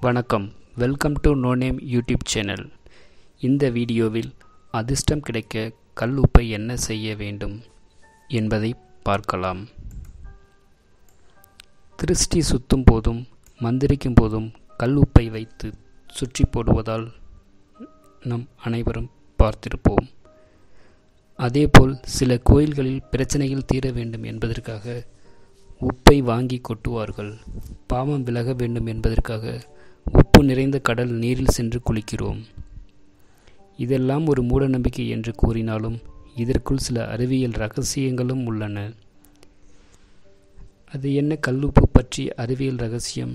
வணக்கம். Welcome to know name YouTube channel. இந்த வீடியோவில் அதிர்ஷ்டம் கிடைக்க கல் உப்பை என்ன செய்ய வேண்டும் என்பதை பார்க்கலாம். திருஷ்டி சுத்தும் போதும் மந்திரிக்கும் போதும் கல் உப்பை வைத்து சுற்றி போடுவதால் நம் அனைவரும் பார்த்திருப்போம். அதேபோல் சில கோயில்களில் பிரச்சனைகள் தீர வேண்டும் என்பதற்காக உப்பை வாங்கி கொட்டுவார்கள். பாவம் விலக வேண்டும் என்பதற்காக உப்பு நிறைந்த கடல் நீரில் சென்று குளிக்கிறோம். இதெல்லாம் ஒரு மூட நம்பிக்கை என்று கூறினாலும் இதற்குள் சில அறிவியல் ரகசியங்களும் உள்ளன. அது என்ன கல்லுப்பு பற்றி அறிவியல் ரகசியம்?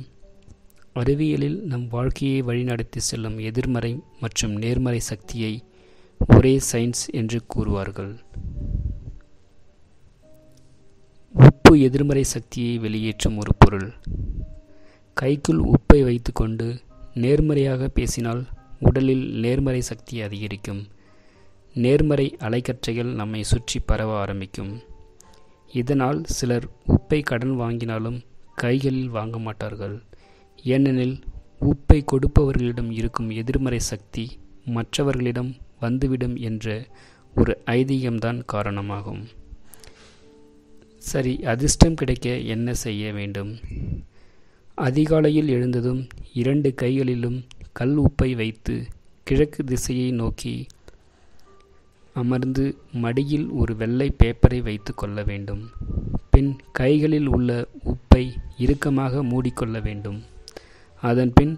அறிவியலில் நம் வாழ்க்கையை வழிநடத்தி செல்லும் எதிர்மறை மற்றும் நேர்மறை சக்தியை ஒரே சயின்ஸ் என்று கூறுவார்கள். உப்பு எதிர்மறை சக்தியை வெளியேற்றும் ஒரு பொருள். கைக்குள் உப்பை வைத்துக்கொண்டு நேர்மறையாக பேசினால் உடலில் நேர்மறை சக்தி அதிகரிக்கும். நேர்மறை அலைக்கற்றைகள் நம்மை சுற்றி பரவ ஆரம்பிக்கும். இதனால் சிலர் உப்பை கடன் வாங்கினாலும் கைகளில் வாங்க மாட்டார்கள். ஏனெனில் உப்பை கொடுப்பவர்களிடம் இருக்கும் எதிர்மறை சக்தி மற்றவர்களிடம் வந்துவிடும் என்ற ஒரு ஐதீகம்தான் காரணமாகும். சரி, அதிர்ஷ்டம் கிடைக்க என்ன செய்ய வேண்டும்? அதிகாலையில் எழுந்ததும் 2 கைகளிலும் கல் உப்பை வைத்து கிழக்கு திசையை நோக்கி அமர்ந்து மடியில் ஒரு வெள்ளை பேப்பரை வைத்து கொள்ள வேண்டும். பின் கைகளில் உள்ள உப்பை இறுக்கமாக மூடிக்கொள்ள வேண்டும். அதன்பின்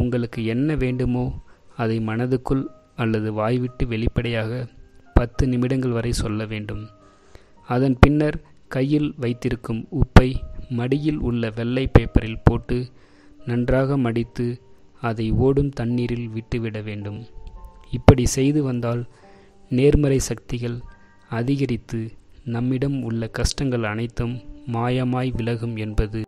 உங்களுக்கு என்ன வேண்டுமோ அதை மனதுக்குள் அல்லது வாய்விட்டு வெளிப்படையாக 10 நிமிடங்கள் வரை சொல்ல வேண்டும். அதன் பின்னர் கையில் வைத்திருக்கும் உப்பை மடியில் உள்ள வெள்ளை பேப்பரில் போட்டு நன்றாக மடித்து அதை ஓடும் தண்ணீரில் விட்டுவிட வேண்டும். இப்படி செய்து வந்தால் நேர்மறை சக்திகள் அதிகரித்து நம்மிடம் உள்ள கஷ்டங்கள் அனைத்தும் மாயமாய் விலகும் என்பது